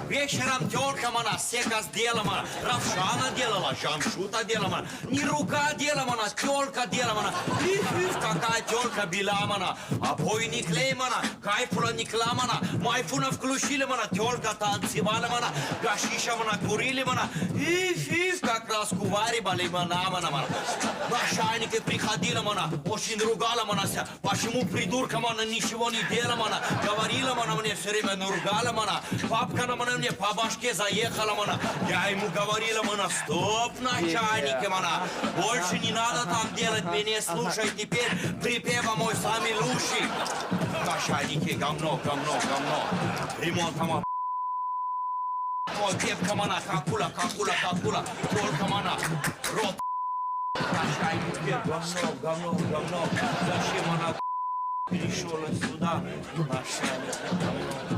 Вечером тёлка мана, сека сделала мана, Равшана делала, Жамшута делала мана, не рука делала мана, тёлка делала мана. Какая тёлка била мана, обойный клей мана, кайфула не кламана, майфуна включили мана, тёлка танцевала мана, гашиша мана, курили мана. Как раз куваривали мана мана. Начальники приходила мана, очень ругала мана, почему придурка мана ничего не делала мана, говорила мана мне все время ругала мана, папка на мана мне по башке заехала мана, я ему говорила мана, стоп, начальники мана, больше не надо так делать, меня слушай теперь, припева мой самый лучший. Начальники, говно, ремонт мана. Ой, пепка мана, какула, только мана, рот. Начальники, говно, зачем она перешла сюда, начальник, говно.